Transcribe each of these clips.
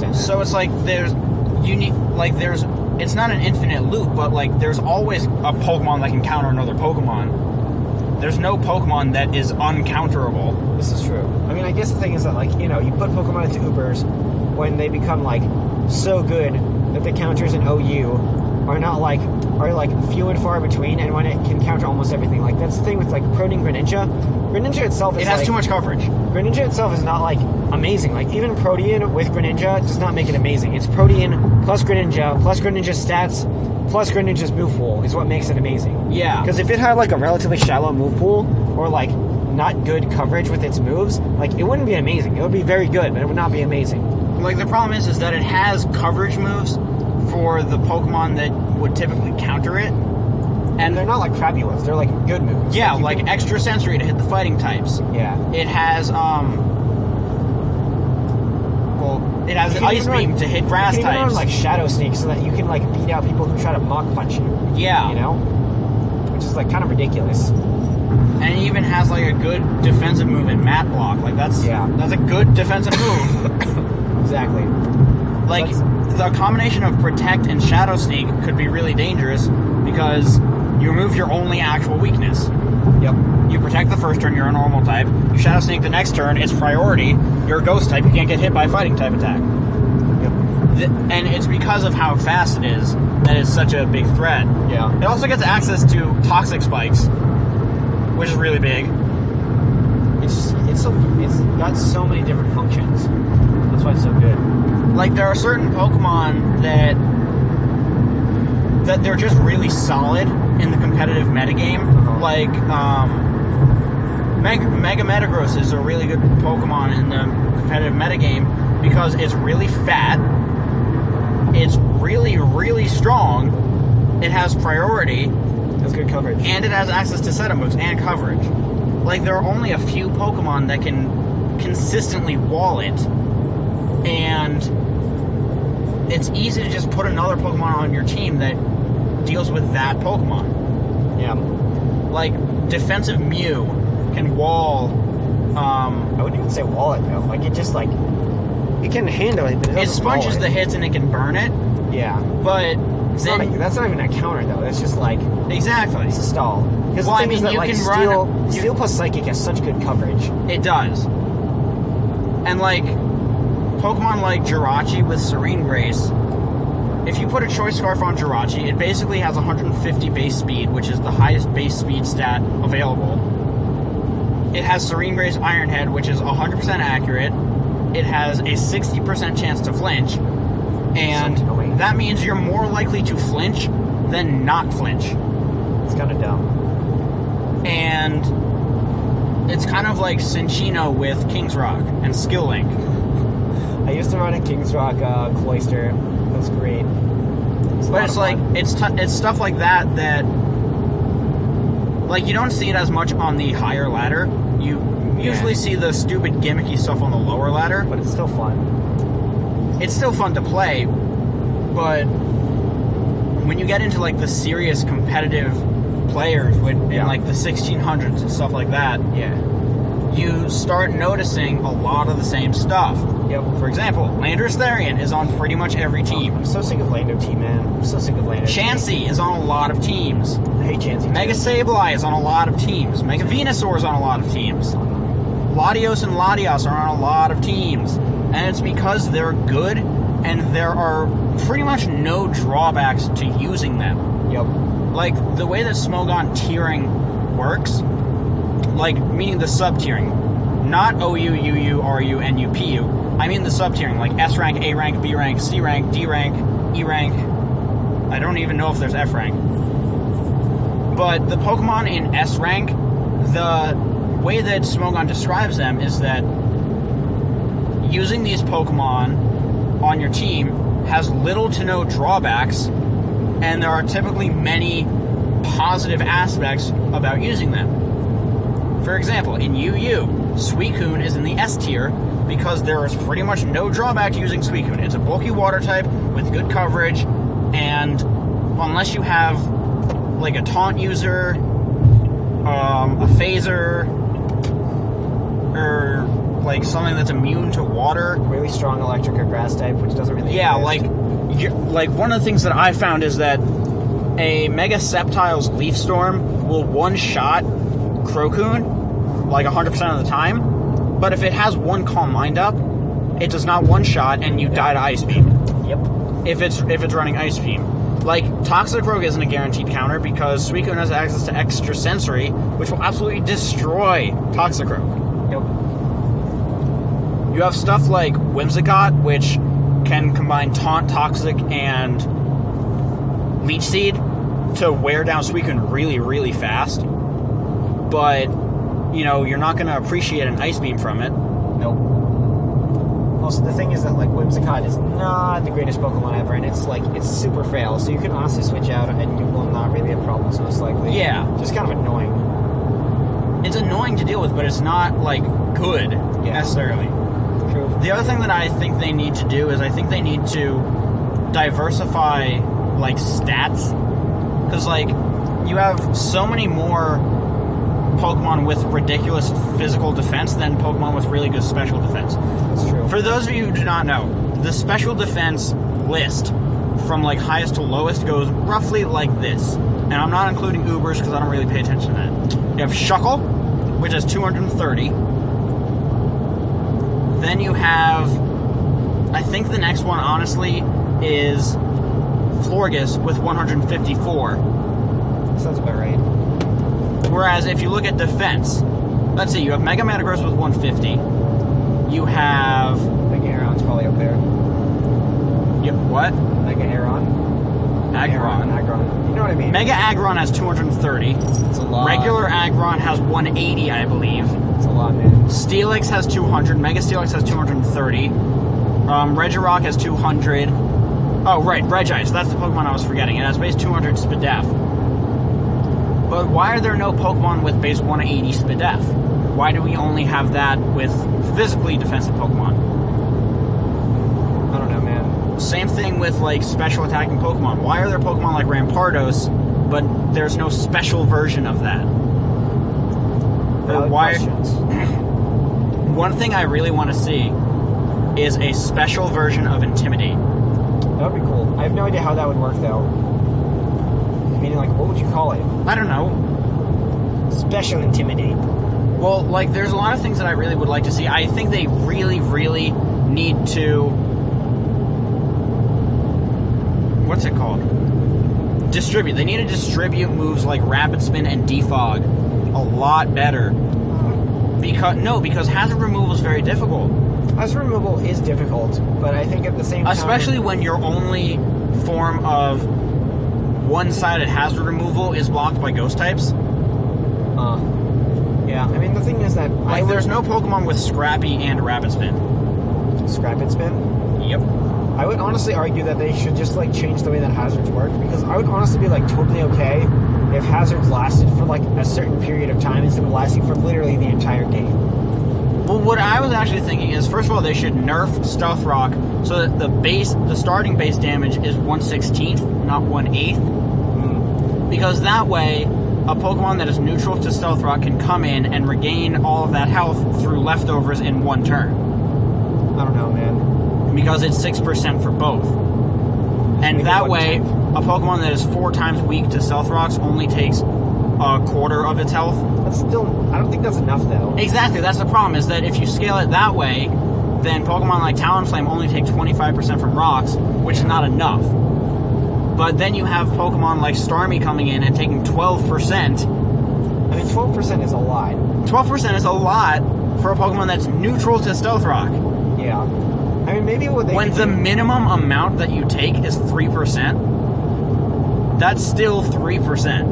understand that. So it's like it's not an infinite loop, but like there's always a Pokemon that can counter another Pokemon. There's no Pokemon that is uncounterable. This is true. I mean, I guess the thing is that, like, you know, you put Pokemon into Ubers when they become, like, so good that the counters in OU are few and far between, and when it can counter almost everything. Like, that's the thing with, like, Protein Greninja. Greninja itself is, it has too much coverage. Greninja itself is not, like, amazing. Like, even Protean with Greninja does not make it amazing. It's Protean plus Greninja stats plus Greninja's move pool is what makes it amazing. Yeah. Because if it had, like, a relatively shallow move pool, or, like, not good coverage with its moves, like, it wouldn't be amazing. It would be very good, but it would not be amazing. Like, the problem is that it has coverage moves for the Pokemon that would typically counter it. And they're not like crappy ones, they're like good moves. Yeah, like extra sensory to hit the fighting types. Yeah. It has, it has an Ice Beam to hit grass types. You can even run, like, Shadow Sneak so that you can, like, beat out people who try to Mach Punch you. Yeah. You know? Which is, like, kind of ridiculous. And it even has, like, a good defensive move in Mat Block. Like, that's a good defensive move. Exactly. Like, the combination of Protect and Shadow Sneak could be really dangerous because you remove your only actual weakness. Yep. You Protect the first turn, you're a normal type. You Shadow Sneak the next turn, it's priority. You're a ghost type, you can't get hit by a fighting type attack. Yep. And it's because of how fast it is that it's such a big threat. Yeah. It also gets access to Toxic Spikes, which is really big. It's got so many different functions. That's why it's so good. Like, there are certain Pokemon that they're just really solid in the competitive metagame. Uh-huh. Like, Mega Metagross is a really good Pokemon in the competitive metagame because it's really fat, it's really, really strong, it has priority, it has good coverage, and it has access to Setup moves and coverage. Like, there are only a few Pokemon that can consistently wall it, and it's easy to just put another Pokemon on your team that deals with that Pokemon. Yeah. Like, defensive Mew can wall... I wouldn't even say wall it, though. Like, it just, like... It can handle it, but it doesn't wall sponges the hits and it can burn it. Yeah. But... that's not even a counter, though. That's just, like... Exactly. It's a stall. Because the thing is that, like, Steel plus Psychic has such good coverage. It does. And, like... Pokemon like Jirachi with Serene Grace, if you put a Choice Scarf on Jirachi, it basically has 150 base speed, which is the highest base speed stat available. It has Serene Grace Iron Head, which is 100% accurate. It has a 60% chance to flinch, and that means you're more likely to flinch than not flinch. It's kind of dumb. And it's kind of like Cinccino with King's Rock and Skill Link. I used to run a King's Rock Cloyster. It was great. But it's like, it's stuff like that, like, you don't see it as much on the higher ladder. You usually see the stupid gimmicky stuff on the lower ladder. But it's still fun. It's still fun to play, but when you get into, like, the serious competitive players in, like, the 1600s and stuff like that, you start noticing a lot of the same stuff. Yep. For example, Landorus Therian is on pretty much every team. I'm so sick of Lando T, man. I'm so sick of Lando T. Chansey is on a lot of teams. I hate Chansey. Mega Sableye is on a lot of teams. Mega Venusaur is on a lot of teams. Latios and Latias are on a lot of teams. And it's because they're good, and there are pretty much no drawbacks to using them. Yep. Like, the way that Smogon tiering works, like, meaning the sub-tiering, not OU, UU, RU, NU, PU. I mean the sub-tiering, like S rank, A rank, B rank, C rank, D rank, E rank. I don't even know if there's F rank. But the Pokemon in S rank, the way that Smogon describes them is that using these Pokemon on your team has little to no drawbacks, and there are typically many positive aspects about using them. For example, in UU, Suicune is in the S tier because there is pretty much no drawback to using Suicune. It's a bulky water type with good coverage, and unless you have, like, a taunt user, a phaser, or like something that's immune to water. Really strong electric or grass type, which doesn't really exist. like one of the things that I found is that a Mega Sceptile's Leaf Storm will one-shot Crocoon, like 100% of the time, but if it has one Calm Mind up, it does not one-shot and you die to Ice Beam. Yep. If it's running Ice Beam. Like, Toxicroak isn't a guaranteed counter because Suicune has access to Extra Sensory, which will absolutely destroy Toxicroak. Yep. You have stuff like Whimsicott, which can combine Taunt, Toxic, and Leech Seed to wear down Suicune really, really fast. But, you know, you're not going to appreciate an Ice Beam from it. Nope. Also, the thing is that, like, Whimsicott is not the greatest Pokemon ever, and it's super frail, so you can honestly switch out and you will not really have problems, most likely. Yeah. Just kind of annoying. It's annoying to deal with, but it's not, like, good, necessarily. True. The other thing that I think they need to do is I think they need to diversify, like, stats. Because, like, you have so many more Pokemon with ridiculous physical defense than Pokemon with really good special defense. That's true. For those of you who do not know, the special defense list from, like, highest to lowest goes roughly like this. And I'm not including Ubers because I don't really pay attention to that. You have Shuckle, which has 230. Then you have, I think the next one, honestly, is Florges with 154. Sounds about right. Whereas if you look at defense, let's see, you have Mega Metagross with 150. You have... Mega Aeron's probably up there. Yep, what? Mega Aeron. Aggron. You know what I mean? Mega Aggron has 230. It's a lot. Regular Aggron has 180, I believe. It's a lot, man. Steelix has 200. Mega Steelix has 230. Regirock has 200. Oh, right, Regice. That's the Pokemon I was forgetting. It has base 200 Spadef. But why are there no Pokemon with base 180 Spadef? Why do we only have that with physically defensive Pokemon? I don't know, man. Same thing with, like, special attacking Pokemon. Why are there Pokemon like Rampardos, but there's no special version of that? Valid questions. One thing I really want to see is a special version of Intimidate. That would be cool. I have no idea how that would work, though. Meaning, like, what would you call it? I don't know. Special Intimidate. Well, like, there's a lot of things that I really would like to see. I think they really, really need to... What's it called? Distribute. They need to distribute moves like Rapid Spin and Defog a lot better. Because hazard removal is very difficult. Hazard removal is difficult, but I think at the same time... Especially when your only form of one-sided hazard removal is blocked by ghost types. Yeah, I mean, the thing is that... Like, there's no Pokemon with Scrappy and Rapid Spin. Rapid Spin? Yep. I would honestly argue that they should just, like, change the way that hazards work, because I would honestly be, like, totally okay if hazards lasted for, like, a certain period of time instead of lasting for literally the entire game. Well, what I was actually thinking is, first of all, they should nerf Stealth Rock so that the starting base damage is 1/16th, not 1/8th. Because that way, a Pokemon that is neutral to Stealth Rock can come in and regain all of that health through leftovers in one turn. I don't know, man. Because it's 6% for both. And Maybe that way, 1/10. a Pokemon that is 4 times weak to Stealth Rocks only takes a quarter of its health. That's still... I don't think that's enough, though. Exactly, that's the problem, is that if you scale it that way, then Pokemon like Talonflame only take 25% from rocks, which is not enough. But then you have Pokemon like Starmie coming in and taking 12%. I mean, 12% is a lot. 12% is a lot for a Pokemon that's neutral to Stealth Rock. Yeah. I mean, maybe what they... When the minimum amount that you take is 3%, that's still 3%.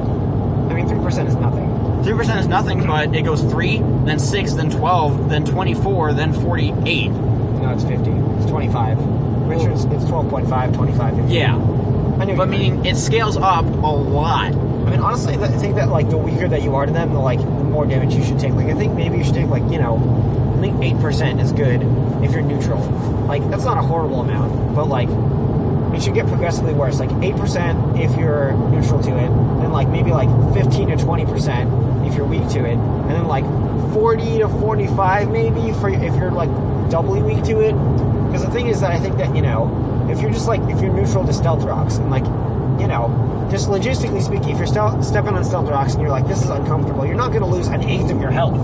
I mean, 3% is nothing. 3% is nothing, but it goes 3, then 6, then 12, then 24, then 48. No, it's 50. It's 25. Pretty sure it's 12.5, 25, 50. Yeah. I knew But meaning it scales up a lot. I mean, honestly, I think that, like, the weaker that you are to them, the more damage you should take. Like, I think maybe you should take, like, you know, I think 8% is good if you're neutral. Like, that's not a horrible amount, but, like, it it should get progressively worse. Like 8% if you're neutral to it, then like maybe like 15 to 20% if you're weak to it, and then like 40 to 45 maybe for if you're like doubly weak to it. Because the thing is that I think that, you know, if you're just like, if you're neutral to stealth rocks, and like, you know, just logistically speaking, if you're stepping on stealth rocks and you're like, this is uncomfortable, you're not going to lose an eighth of your health.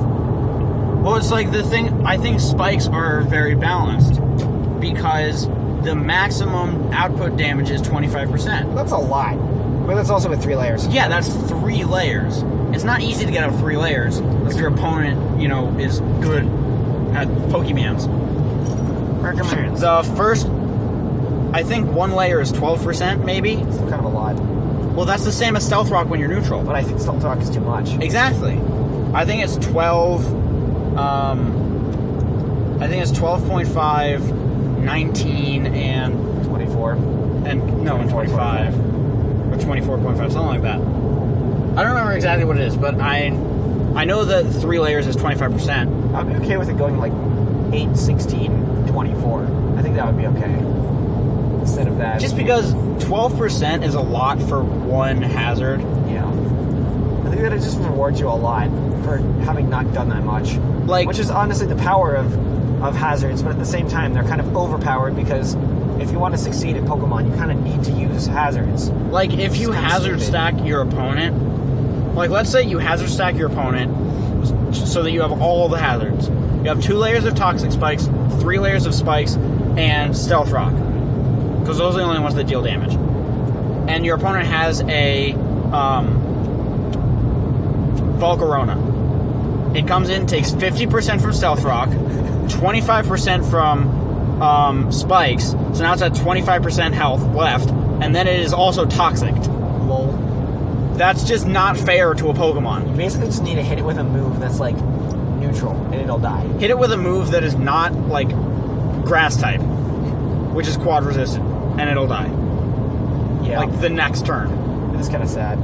Well, it's like the thing, I think spikes are very balanced because the maximum output damage is 25%. That's a lot. But that's also with 3 layers. Yeah, that's 3 layers. It's not easy to get out of 3 layers if your opponent, you know, is good at Pokemans. The first, I think 1 layer is 12%, maybe. It's still kind of a lot. Well, that's the same as Stealth Rock when you're neutral. But I think Stealth Rock is too much. Exactly. I think it's 12. I think it's 12.5, 19, and 24. And no, and 25 or 24.5, something like that. I don't remember exactly what it is, but I know that 3 layers is 25%. I'd be okay with it going like 8, 16, 24. I think that would be okay. Instead of that. Just because 12% is a lot for 1 hazard. Yeah. I think that it just rewards you a lot for having not done that much. Like, which is honestly the power of hazards, but at the same time, they're kind of overpowered because if you want to succeed at Pokemon, you kind of need to use hazards. Like, if you hazard stack your opponent, like, let's say you hazard stack your opponent so that you have all the hazards. You have 2 layers of Toxic Spikes, 3 layers of Spikes, and Stealth Rock. Because those are the only ones that deal damage. And your opponent has a Volcarona. It comes in, takes 50% from Stealth Rock, 25% from Spikes, so now it's at 25% health left, and then it is also Toxic. Lol. That's just not fair to a Pokemon. You basically just need to hit it with a move that's like neutral, and it'll die. Hit it with a move that is not like Grass type, which is quad resistant, and it'll die. Yeah. Like the next turn. It's kind of sad.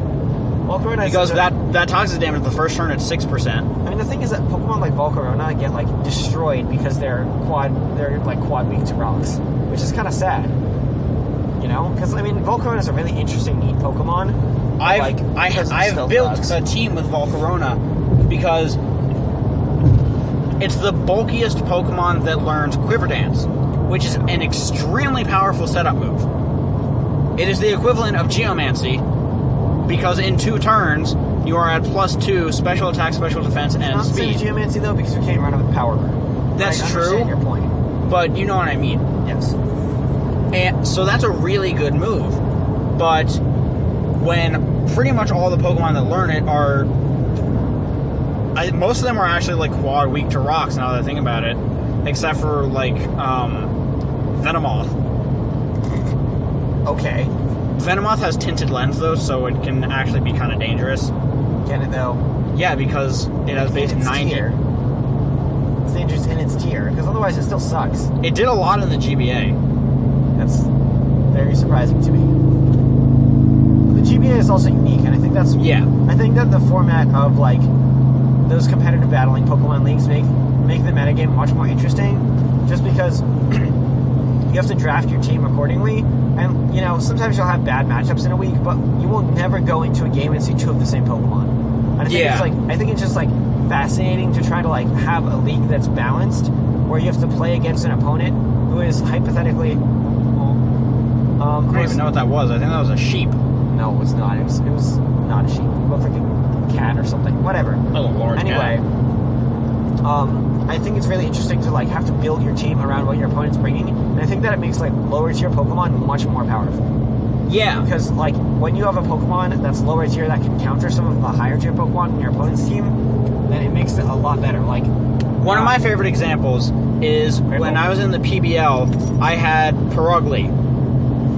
Volcarona because that toxic damage the first turn at 6%. I mean, the thing is that Pokemon like Volcarona get like destroyed because they're quad weak to rocks, which is kind of sad. You know, because I mean, Volcarona is a really interesting, neat Pokemon. I've built a team with Volcarona because it's the bulkiest Pokemon that learns Quiver Dance, which is an extremely powerful setup move. It is the equivalent of Geomancy, because in 2 turns, you are at +2 special attack, special defense, and not speed. It's not Geomancy, though, because you can't run it with Power Burn. That's I true. understand your point. But you know what I mean. Yes. And so that's a really good move. But when pretty much all the Pokemon that learn it are... most of them are actually like quad weak to rocks, now that I think about it. Except for like Venomoth. Okay. Venomoth has tinted lens though, so it can actually be kind of dangerous. Can it though? Yeah, because it has base 90. Tier. It's dangerous in its tier, because otherwise it still sucks. It did a lot in the GBA. That's very surprising to me. The GBA is also unique, and I think that's... Yeah. I think that the format of, like, those competitive battling Pokemon leagues make the metagame much more interesting, just because you have to draft your team accordingly, and, you know, sometimes you'll have bad matchups in a week, but you will never go into a game and see 2 of the same Pokemon. And I think it's just, like, fascinating to try to, like, have a league that's balanced, where you have to play against an opponent who is hypothetically... I don't even know what that was. I think that was a sheep. No, it was not. It was not a sheep. It looked like a cat or something. Whatever. Oh, Lord. Anyway, I think it's really interesting to like have to build your team around what your opponent's bringing, and I think that it makes like lower tier Pokemon much more powerful. Yeah. Because like when you have a Pokemon that's lower tier that can counter some of the higher tier Pokemon in your opponent's team, then it makes it a lot better. Like one of my favorite examples is when I was in the PBL, I had Perugly.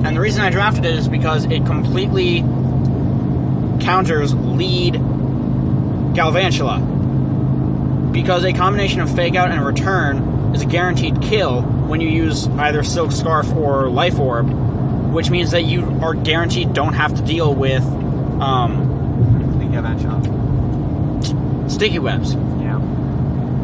And the reason I drafted it is because it completely counters lead Galvantula. Because a combination of Fake Out and Return is a guaranteed kill when you use either Silk Scarf or Life Orb, which means that you are guaranteed don't have to deal with Sticky Webs. Yeah.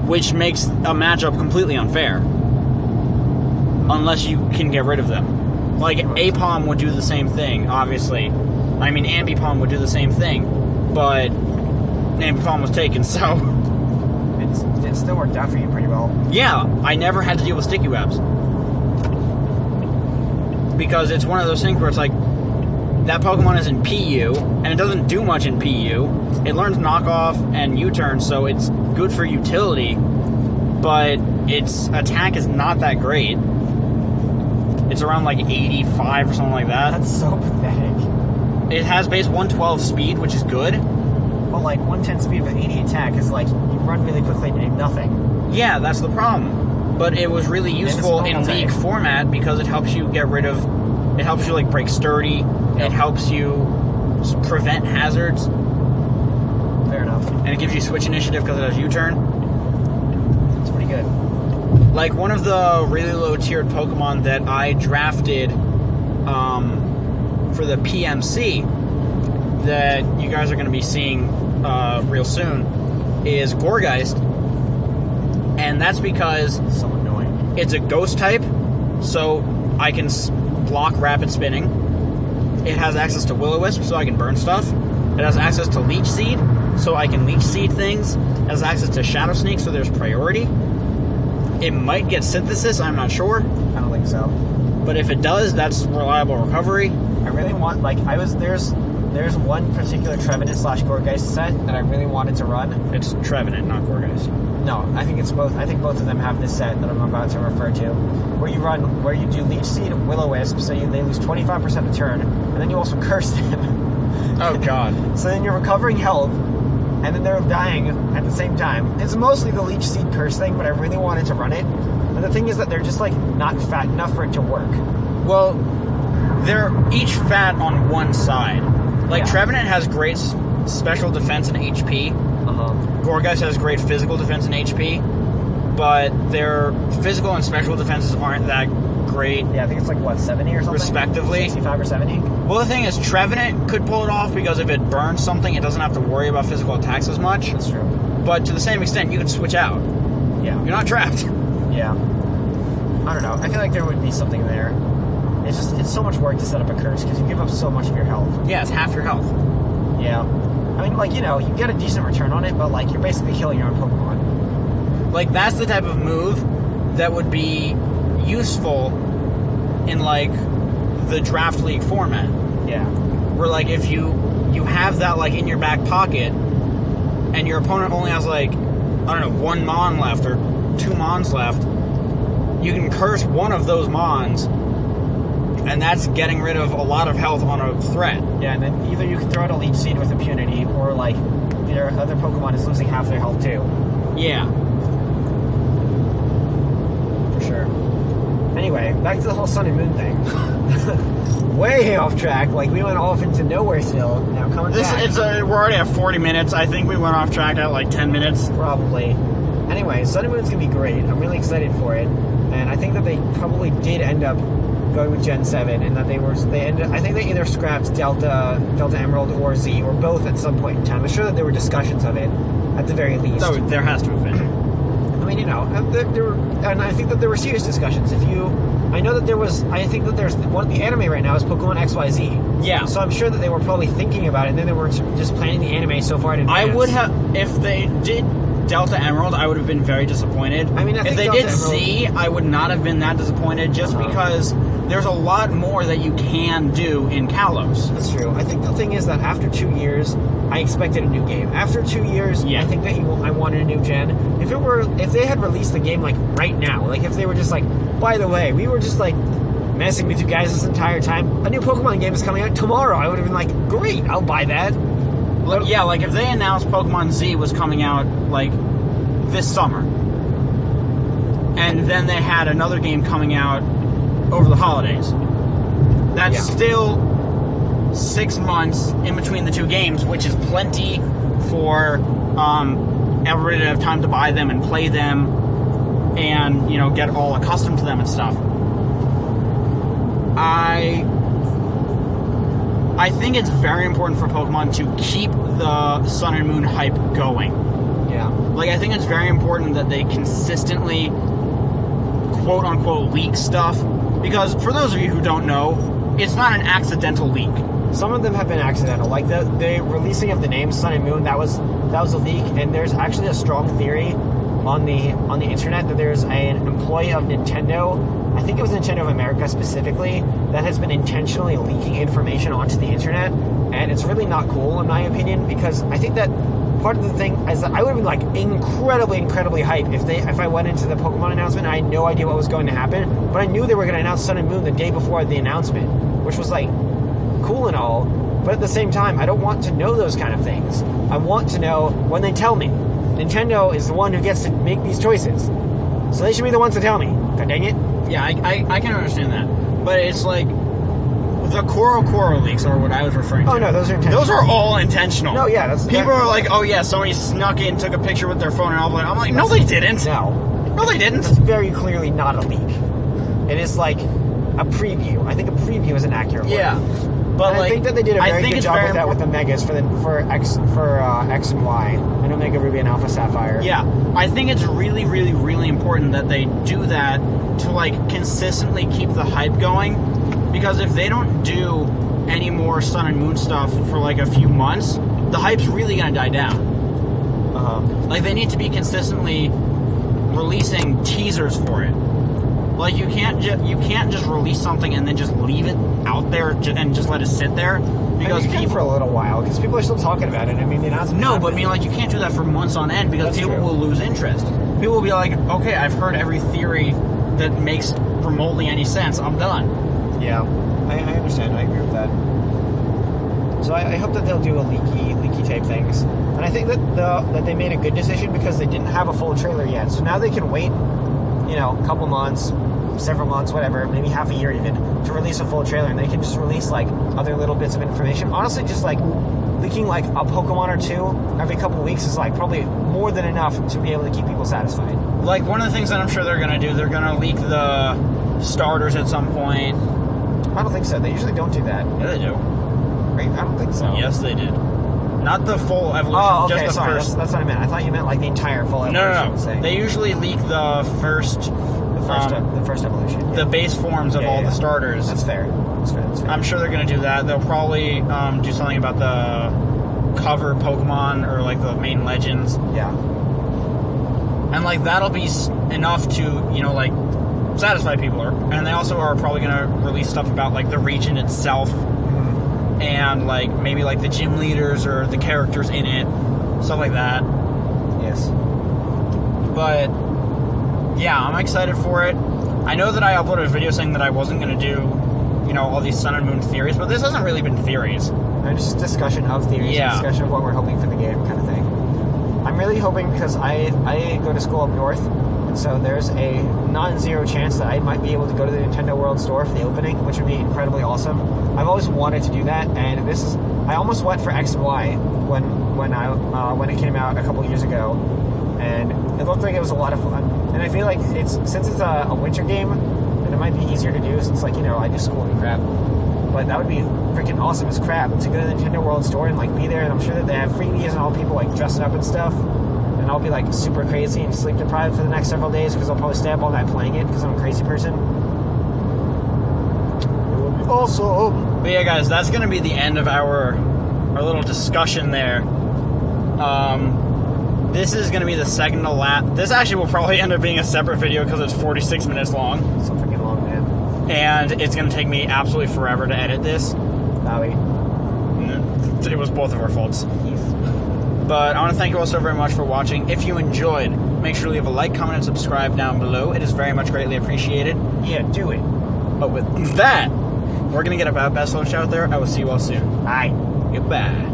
Which makes a matchup completely unfair. Unless you can get rid of them. Like, Apom would do the same thing, obviously. I mean, Ambipom would do the same thing, but Ambipom was taken, so... It still worked out for you pretty well. Yeah, I never had to deal with sticky webs. Because it's one of those things where it's like, that Pokemon is in PU, and it doesn't do much in PU. It learns knockoff and U-turn, so it's good for utility, but its attack is not that great. It's around like 85 or something like that. That's so pathetic. It has base 112 speed, which is good. Well, like 110 speed with 80 attack is like, you run really quickly and do nothing. Yeah, that's the problem. But it was really useful in League format because it helps you get rid of... It helps you, like, break sturdy. Yep. It helps you prevent hazards. Fair enough. And it gives you switch initiative because it has U-turn. It's pretty good. Like, one of the really low-tiered Pokemon that I drafted for the PMC that you guys are going to be seeing real soon is Gourgeist. And that's because so annoying. It's a ghost type, so I can block rapid spinning. It has access to Will-O-Wisp, so I can burn stuff. It has access to Leech Seed, so I can Leech Seed things. It has access to Shadow Sneak, so there's priority. It might get Synthesis, I'm not sure. I don't think so. But if it does, that's reliable recovery. I really want, like, there's one particular Trevenant / Gourgeist set that I really wanted to run. It's Trevenant, not Gourgeist. No, I think it's both. I think both of them have this set that I'm about to refer to, where you do Leech Seed, Will-O-Wisp, so they lose 25% a turn, and then you also curse them. Oh God! So then you're recovering health, and then they're dying at the same time. It's mostly the Leech Seed curse thing, but I really wanted to run it. And the thing is that they're just like not fat enough for it to work. Well, they're each fat on one side. Like, yeah. Trevenant has great special defense and HP. Gourgeist has great physical defense and HP, but their physical and special defenses aren't that great. Yeah, I think it's like, what, 70 or something? Respectively. 65 or 70? Well, the thing is, Trevenant could pull it off because if it burns something, it doesn't have to worry about physical attacks as much. That's true. But to the same extent, you can switch out. Yeah. You're not trapped. Yeah. I don't know. I feel like there would be something there. It's so much work to set up a curse because you give up so much of your health. Yeah, it's half your health. Yeah. I mean, like, you know, you get a decent return on it, but, like, you're basically killing your own Pokemon. Like, that's the type of move that would be useful in, like, the Draft League format. Yeah. Where, like, if you have that, like, in your back pocket, and your opponent only has, like, I don't know, 1 Mon left or 2 Mons left, you can curse one of those Mons, and that's getting rid of a lot of health on a threat. Yeah, and then either you can throw out a Leech Seed with impunity, or, like, your other Pokemon is losing half their health, too. Yeah. For sure. Anyway, back to the whole Sun and Moon thing. Way off track. Like, we went off into Nowheresville. Now coming back. We're already at 40 minutes. I think we went off track at, like, 10 minutes. Probably. Anyway, Sun and Moon's going to be great. I'm really excited for it. And I think that they probably did end up going with Gen 7, and that I think they either scrapped Delta Emerald or Z, or both at some point in time. I'm sure that there were discussions of it, at the very least. No, there has to have been. I mean, you know, there were, and I think that there were serious discussions. I think that there's, one of the anime right now is Pokemon XYZ. Yeah. So I'm sure that they were probably thinking about it, and then they were just planning the anime so far in advance. I would have, if they did Delta Emerald, I would have been very disappointed. I mean, if they did Z, I would not have been that disappointed, just because there's a lot more that you can do in Kalos. That's true. I think the thing is that after 2 years, I expected a new game. After 2 years, I think that I wanted a new gen. If they had released the game, like, right now, like, if they were just like, by the way, we were just, like, messing with you guys this entire time, a new Pokemon game is coming out tomorrow, I would have been like, great, I'll buy that. Yeah, like, if they announced Pokemon Z was coming out, like, this summer, and then they had another game coming out over the holidays, that's still 6 months in between the two games, which is plenty for everybody to have time to buy them and play them and, you know, get all accustomed to them and stuff. I think it's very important for Pokemon to keep the Sun and Moon hype going. Yeah. Like, I think it's very important that they consistently, quote-unquote, leak stuff Because for those of you who don't know, it's not an accidental leak. Some of them have been accidental. Like the releasing of the name Sun and Moon, that was a leak, and there's actually a strong theory on the internet that there's an employee of Nintendo, I think it was Nintendo of America specifically, that has been intentionally leaking information onto the internet, and it's really not cool in my opinion, because I think that part of the thing is that I would have been like incredibly hyped if I went into the Pokemon announcement and I had no idea what was going to happen, but I knew they were going to announce Sun and Moon the day before the announcement, which was like cool and all, but at the same time, I don't want to know those kind of things. I want to know when they tell me. Nintendo is the one who gets to make these choices, so they should be the ones to tell me. God dang it. Yeah, I can understand that, but it's like the Koro leaks are what I was referring to. Oh no, those are intentional. Those are all intentional. No, yeah, people are like, oh yeah, somebody snuck in, took a picture with their phone, and all that. I'm like, no, they didn't. No, they didn't. It's very clearly not a leak. It is like a preview. I think a preview is an accurate word. Yeah, but I think that they did a very good job with that with the Megas for X and Y, and Omega Ruby and Alpha Sapphire. Yeah, I think it's really important that they do that to like consistently keep the hype going, because if they don't do any more Sun and Moon stuff for like a few months, the hype's really gonna die down. Like they need to be consistently releasing teasers for it. Like you can't just release something and then just leave it out there and just let it sit there, because people for a little while, because people are still talking about it. I mean, but I mean, like you can't do that for months on end, because people will lose interest. People will be like, okay, I've heard every theory that makes remotely any sense. I'm done. Yeah, I understand. I agree with that. So I hope that they'll do a leaky tape things, and I think that they made a good decision because they didn't have a full trailer yet. So now they can wait, a couple months, several months, whatever, maybe half a year even, to release a full trailer, and they can just release like other little bits of information. Honestly, just like leaking like a Pokemon or two every couple of weeks is like probably more than enough to be able to keep people satisfied. Like one of the things that I'm sure they're gonna do, they're gonna leak the starters at some point. I don't think so. They usually don't do that. Yeah, they do. Right? I don't think so. Yes, they did. Not the full evolution. Oh, okay, just the sorry. first. That's what I meant. I thought you meant like the entire full evolution. No. They usually leak the first evolution. Yeah. The base forms of all the starters. That's fair. I'm sure they're going to do that. They'll probably do something about the cover Pokemon or like the main legends. Yeah. And like that'll be enough to like satisfy people. And they also are probably going to release stuff about like the region itself. And like maybe like the gym leaders or the characters in it, stuff like that. Yes. But yeah, I'm excited for it. I know that I uploaded a video saying that I wasn't going to do, all these Sun and Moon theories, but this hasn't really been theories. Just discussion of theories, discussion of what we're hoping for the game, kind of thing. I'm really hoping, because I go to school up north, and so there's a non-zero chance that I might be able to go to the Nintendo World Store for the opening, which would be incredibly awesome. I've always wanted to do that, and I almost went for X and Y when it came out a couple years ago, and it looked like it was a lot of fun. And I feel like since it's a winter game, then it might be easier to do since I do school and crap. But that would be freaking awesome as crap to go to the Nintendo World Store and be there, and I'm sure that they have freebies and all people dressing up and stuff. And I'll be super crazy and sleep deprived for the next several days because I'll probably stay up all night playing it because I'm a crazy person. It would be awesome. But yeah, guys, that's going to be the end of our little discussion there. This is going to be the second to last. This actually will probably end up being a separate video because it's 46 minutes long. So freaking long, man. And it's going to take me absolutely forever to edit this. It was both of our faults. But I want to thank you all so very much for watching. If you enjoyed, make sure to leave a like, comment, and subscribe down below. It is very much greatly appreciated. Yeah, do it. But with that, we're going to get a best lunch out there. I will see you all soon. Bye. Goodbye.